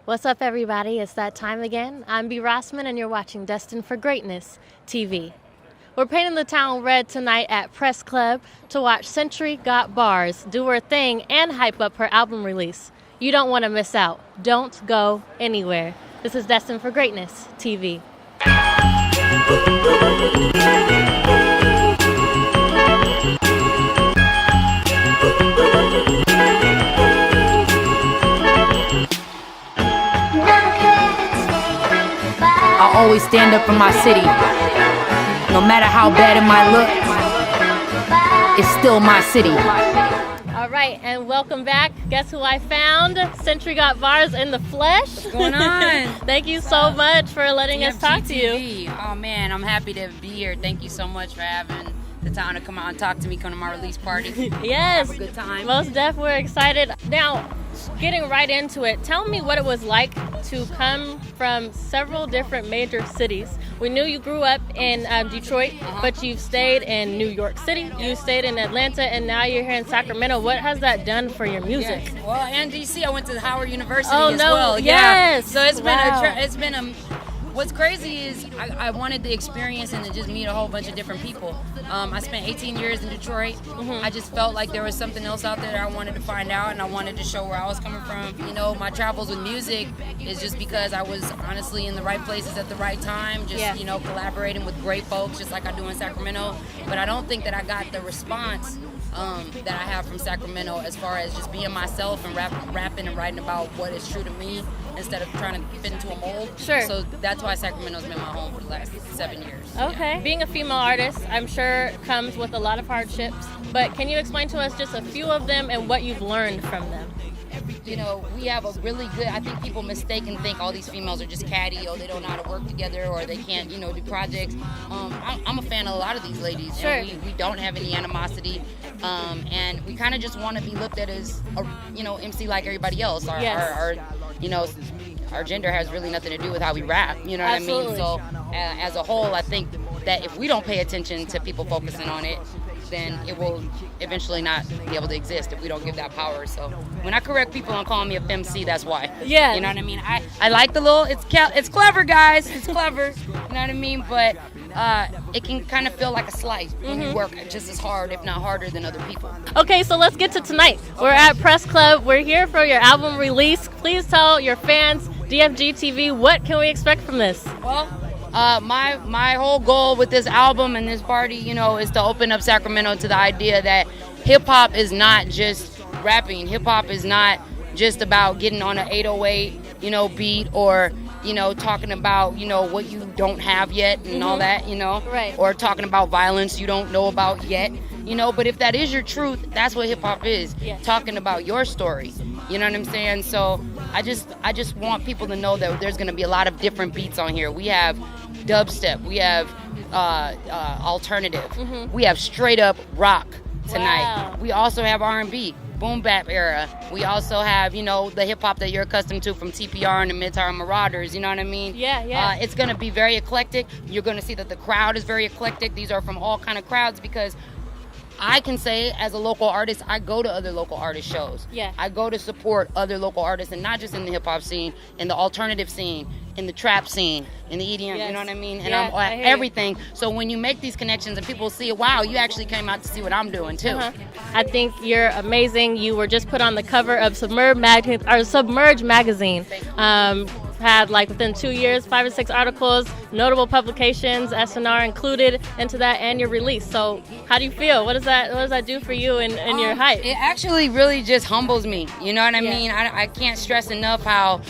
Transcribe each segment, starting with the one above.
What's up, everybody? It's that time again. I'm ROSSMAN, and you're watching Destined for Greatness TV. We're painting the town red tonight at Press Club to watch Century Got Bars do her thing and hype up her album release. You don't want to miss out. Don't go anywhere. This is Destined for Greatness TV. I always stand up for my city. No matter how bad it might look, it's still my city. All right, and welcome back. Guess who I found? Century Got Bars in the flesh. What's going on? Thank you so much for letting us talk to you. Oh man, I'm happy to be here. Thank you so much for having the time to come out and talk to me, come to my release party. Yes. Have a good time. Most definitely, we're excited. Now, getting right into it, tell me what it was like to come from several different major cities. We knew you grew up in Detroit, but you've stayed in New York City, you stayed in Atlanta, and now you're here in Sacramento. What has that done for your music? Yes. Well, and DC, I went to Howard University as well. Yes. Yeah. So it's been a what's crazy is I wanted the experience and to just meet a whole bunch of different people. I spent 18 years in Detroit. I just felt like there was something else out there that I wanted to find out, and I wanted to show where I was coming from. You know, my travels with music is just because I was honestly in the right places at the right time, just, you know, collaborating with great folks just like I do in Sacramento. But I don't think that I got the response that I have from Sacramento as far as just being myself and rapping and writing about what is true to me instead of trying to fit into a mold. Sure. So that's why Sacramento's been my home for the last 7 years. Okay. Yeah. Being a female artist, I'm sure comes with a lot of hardships, but can you explain to us just a few of them and what you've learned from them? You know, we have a really good, I think people mistake and think all these females are just catty, or they don't know how to work together, or they can't, you know, do projects. I'm a fan of a lot of these ladies. Sure. And we don't have any animosity, and we kind of just want to be looked at as, a, you know, MC like everybody else. Our you know, our gender has really nothing to do with how we rap, you know what Absolutely. I mean? So as a whole, I think that if we don't pay attention to people focusing on it, then it will eventually not be able to exist if we don't give that power. So when I correct people on calling me a femc, that's why. Yeah. You know what I mean? I like the little, it's clever, guys. It's clever. You know what I mean? But it can kind of feel like a slight when you work just as hard, if not harder, than other people. Okay, so let's get to tonight. We're at Press Club. We're here for your album release. Please tell your fans, Dfgtv, what can we expect from this? Well, my whole goal with this album and this party, you know, is to open up Sacramento to the idea that hip-hop is not just rapping. Hip-hop is not just about getting on an 808, you know, beat, or, you know, talking about, you know, what you don't have yet and all that, you know, right. Or talking about violence you don't know about yet, you know. But if that is your truth, that's what hip-hop is, talking about your story. You know what I'm saying? So I just want people to know that there's going to be a lot of different beats on here. We have dubstep, we have alternative, we have straight up rock tonight. Wow. We also have R&B, boom bap era. We also have, you know, the hip hop that you're accustomed to from TPR and the Midtown Marauders. You know what I mean? Yeah. It's going to be very eclectic. You're going to see that the crowd is very eclectic. These are from all kind of crowds, because I can say, as a local artist, I go to other local artist shows. Yeah. I go to support other local artists, and not just in the hip-hop scene, in the alternative scene, in the trap scene, in the EDM, you know what I mean? And I'm at everything. So when you make these connections and people see, wow, you actually came out to see what I'm doing, too. I think you're amazing. You were just put on the cover of Submerge magazine. Had like within 2 years 5 or 6 articles, notable publications, SNR included into that, and your release. So how do you feel? What does that do for you and your hype? It actually really just humbles me. You know what I mean? I can't stress enough how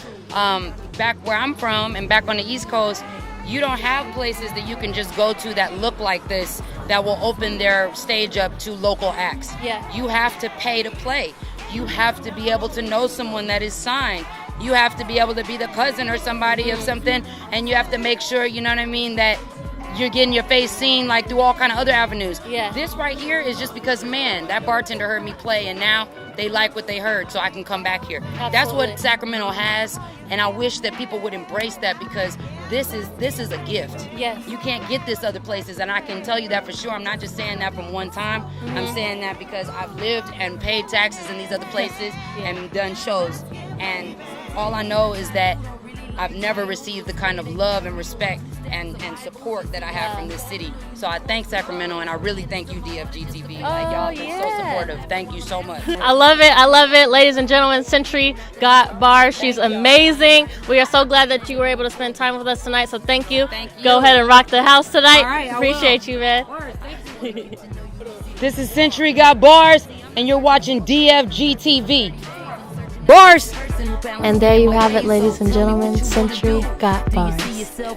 back where I'm from and back on the East Coast, you don't have places that you can just go to that look like this, that will open their stage up to local acts. Yeah. You have to pay to play. You have to be able to know someone that is signed. You have to be able to be the cousin or somebody of something, and you have to make sure, you know what I mean, that you're getting your face seen like through all kind of other avenues. Yeah. This right here is just because, man, that bartender heard me play, and now they like what they heard, so I can come back here. Absolutely. That's what Sacramento has, and I wish that people would embrace that, because this is a gift. Yes. You can't get this other places, and I can tell you that for sure. I'm not just saying that from one time. I'm saying that because I've lived and paid taxes in these other places and done shows. And all I know is that I've never received the kind of love and respect and support that I have from this city. So I thank Sacramento, and I really thank you, DFGTV. Like, y'all have been so supportive. Thank you so much. I love it. I love it. Ladies and gentlemen, Century got bars. She's amazing. We are so glad that you were able to spend time with us tonight, so thank you. Thank you. Go ahead and rock the house tonight. All right, I Appreciate will. you, man. This is Century Got Bars, and you're watching DFGTV. Bars! And there you have it, ladies and gentlemen. Century got bars.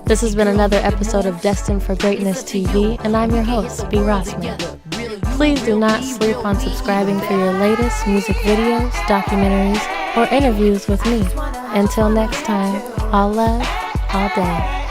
This has been another episode of Destined for Greatness TV, and I'm your host, B. Rossman. Please do not sleep on subscribing for your latest music videos, documentaries, or interviews with me. Until next time, all love, all day.